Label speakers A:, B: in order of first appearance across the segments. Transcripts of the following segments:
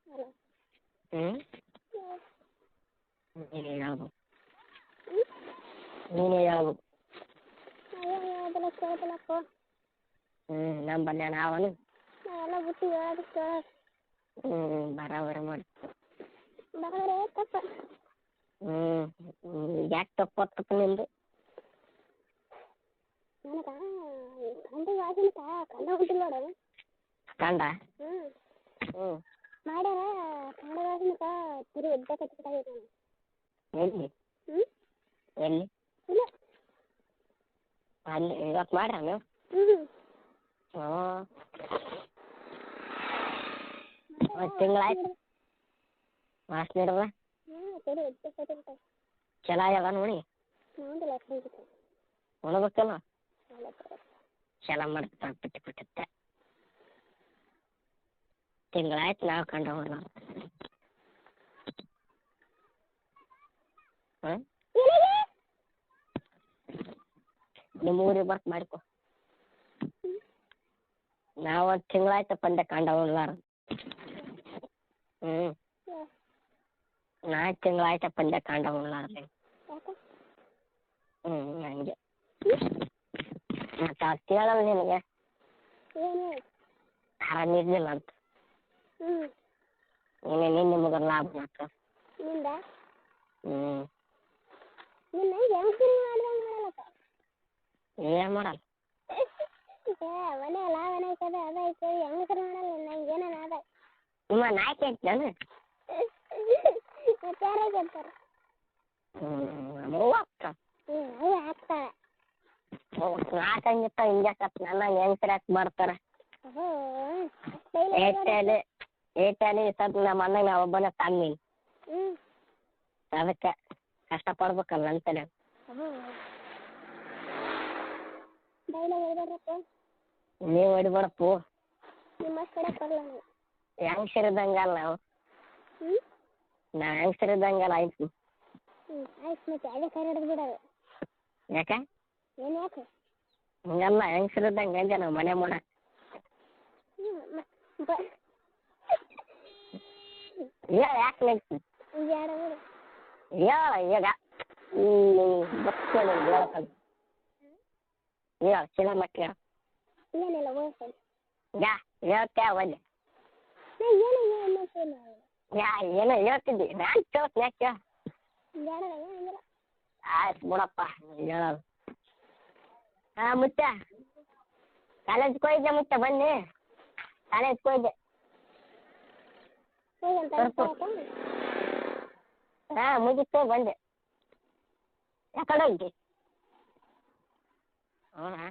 A: ಹ್ಞೂ ನೀನೇ ಹೇಳ್ಬೇಕು. ನೀನೇ ಹೇಳ್ಬೇಕು. ನಂಬಲ್ಲಿ ನಾವನು
B: ನಾವೆಲ್ಲ ಬಿಟ್ಟು ಹೇಳೋದಕ್ಕೆ
A: ಬರಾಬರಿ ಮಾಡಿ.
B: ಬರೋರೇ ತಪ್ಪ.
A: ಯಾಕೆ ತಪ್ಪತ್ತಪ್ಪ ನಿಂದು?
B: ನನಗೆ ಗಂಡ ವಾಸನಕ ಕಂಡ ಹುಟ್ಟಿಲ್ಲ ನೋಡು.
A: ಕಂಡ?
B: ಮಾಡ್ಯಾರ ಕಂಡ ವಾಸನಕ ತಿರು ಎದ್ದ ಕಚ್ಚಿಬಿಟ್ಟಾಗೈತೆ ನಾನು.
A: ಎಲ್ಲಿ ಎಲ್ಲಿ?
B: ಇಲ್ಲ
A: ಅಲ್ಲಿ ಇವತ್ತು ಮಾಡ್ರ ನೀವು? ಒಂದು ತಿಂಗಳಾಯ್ತು ವಾಸನೆ ಇಡವ.
B: ತಿರು ಎದ್ದ ಕಚ್ಚಿಬಿಟ್ಟಾಗ
A: ಚಲೋ ಆಗ್ಯದ ನೋಡಿ.
B: ನೋಡಿಲ್ಲ
A: ಉಣಬೇಕಲ್ಲ ಚಲೋ ಮಾಡ್ತಾ ಬಿಟ್ಟು ಬಿಟ್ಟತ್ತೆ. ತಿಂಗಳಾಯ್ತು ನಾವು ಕಂಡವಲ್ಲ. ಹಾಂ ನಿಮ್ಮ ಊರಿಗೆ ಬರ್ತು ಮಾಡಿಕೊ. ನಾವು ಒಂದು ತಿಂಗಳಾಯ್ತು ಪಂದೆ ಕಂಡವಲ್ಲಾರ. 4 ತಿಂಗಳಾಯ್ತು ಪಂದೆ ಕಂಡವಲ್ಲಾರ. ಹಂಗೆ ಮತ್ತೆ ಅದು ಕೇಳಲ್ಲ ನಿನಗೆ ಆರಾಮಿರ್ಲಿಲ್ಲ ಅಂತ. ನಿನ್ನೆ ನಿಮಗೆ ಲಾಭ ಮಾತ್ರ. ಏನು ಮಾಡಲ್ಲ ನಿಮ್ಮ ನಾಯ್ಕೆ ಐತೇನು? ನಾಲ್ಕಂಗಿತ್ತ ಹಿಂಗ್ಯಾಕತ್ ನನ್ನ ಹೆಂಗ್ಸ್ರಾಕ್ ಬರ್ತಾರ. ಏಟಲಿ ಸ್ವಲ್ಪ ನಮ್ಮ ಅಣ್ಣಗೆ ನಾವು ಒಬ್ಬನೇ ಕಮ್ಮಿ, ಅದಕ್ಕೆ ಕಷ್ಟಪಡ್ಬೇಕಲ್ಲ ಅಂತಲೇ. ನೀವು ಹೊಡಿಬೇಡಪ್ಪು. ಹೆಂಗ್ಸರಿದ್ದಂಗಲ್ಲ ನಾವು. ಹೆಂಗ್ಸರಿದ್ದಂಗಲ್ಲ ಆಯ್ತು. ಯಾಕೆ ಹಿಂಗಲ್ಲ ಹೆಂಗ್ಸರಿದ್ದಂಗೆ ಅಂದೆ ನಾವು ಮನೆ ಮಾಡ. ಯಾಕೆ ನೆಕ್ಸ್ಟ್ ಹೇಳ ಈಗ ಹೇಳ ಚಿನ್ನ ಮಕ್ಕಳ ಹೇಳ್ತೇ ಒಳ್ಳೆ ಏನೋ ಹೇಳ್ತಿದ್ದಿ ನಾನು ಕೇಳ್ತೀನಿ. ಯಾಕೆ ಆಯ್ತು ಬಿಡಪ್ಪ ಹೇಳೋದು. ಮುಚ್ಚ ಕಾಲೇಜ್ಗೆ ಹೋಗಿದ್ದೆ ಮುಚ್ಚ ಬನ್ನಿ ಕಾಲೇಜ್ಗೆ ಹೋಗಿದ್ದೆ. ಮುಗಿತು ಬಂದೆ. ಯಾಕಡೆ ಹೋಗಿ? ಹೌದಾ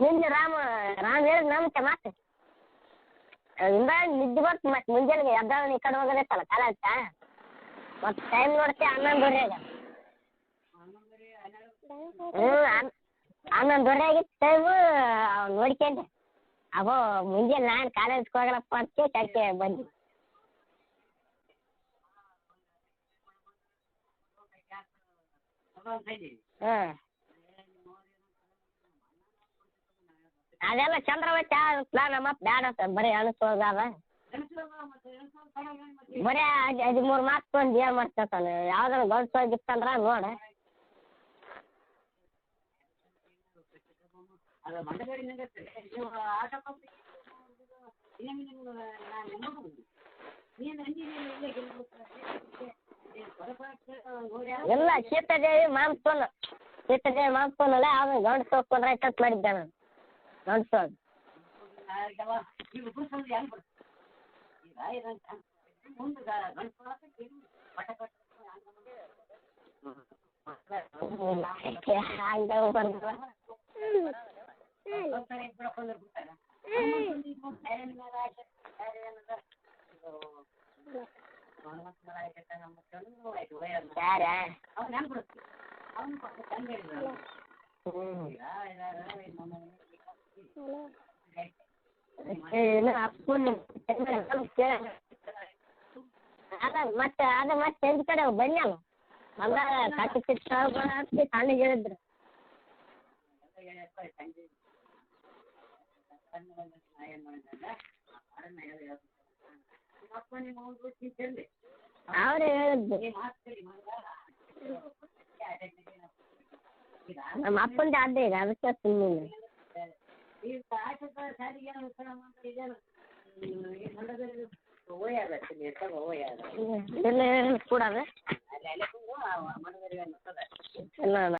A: ನಿನ್ನೆ ರಾಮ ಹೇಳಿದ್ ನಮಗೆ ಮತ್ತೆ ಇಂದ ನಿದ್ದೆ ಬರ್ತು. ಮತ್ತೆ ಮುಂಜಾನೆ ಎದ್ದಾಳ ಈ ಕಡೆ ಹೋಗೋದೈತಲ್ಲ ಕಾಲೇಜ್ ಮತ್ತೆ ಟೈಮ್ ನೋಡ್ತೆ 11:30 ಆಗ. 11:30 ಆಗಿತ್ತು ಟೈಮು ನೋಡ್ಕೊಂಡೆ. ಅಗೋ ಮುಂಜಾನೆ ನಾನು ಕಾಲೇಜ್ಗೆ ಹೋಗಲಪ್ಪ ಅಂತ ಚರ್ಚೆ ಬಂದ್ವಿ. ಅದೆಲ್ಲ ಚಂದ್ರವತಿ ಪ್ಲಾನ್ ಮತ್ತೆ ಬ್ಯಾಡ ಅಂತ ಬರೀ ಅನಿಸೋದಾದ. ಬರೀ 13 ಮಾರ್ಕ್ಸ್ ತೊಗೊಂಡು ಏನು ಮಾಡ್ತಾನೆ? ಯಾವ್ದಾರು ಗೌಡ್ಸೋಗಿತ್ತಂದ್ರ ನೋಡ. ಇಲ್ಲ ಸೀತಾದೇವಿ ಮಾಮ್ಸ್ಕೊನಲ್ಲ ಅವ್ನು ಗಂಡು ತಗೊಂಡ್ರೆ ಆಯ್ತು ಮಾಡಿದ್ದೆ ನಾನು. ಗಂಡ್ಸೋದು ಮತ್ತೆ ಎಂಟು ಕಡೆ ಬನ್ನಲ್ಲ ಅಲ್ಲ ಕಟ್ಟಿ ಸಣ್ಣಗೆ ಹೇಳಿದ್ರು. ಅವ್ರು ಹೇಳಿದ್ದು ನಮ್ಮ ಅಪ್ಪಂದು ಅದೇ ಈಗ ಅದಕ್ಕೆ ಸುಮ್ಮನೆ ಕೊಡೋದು ಇಲ್ಲ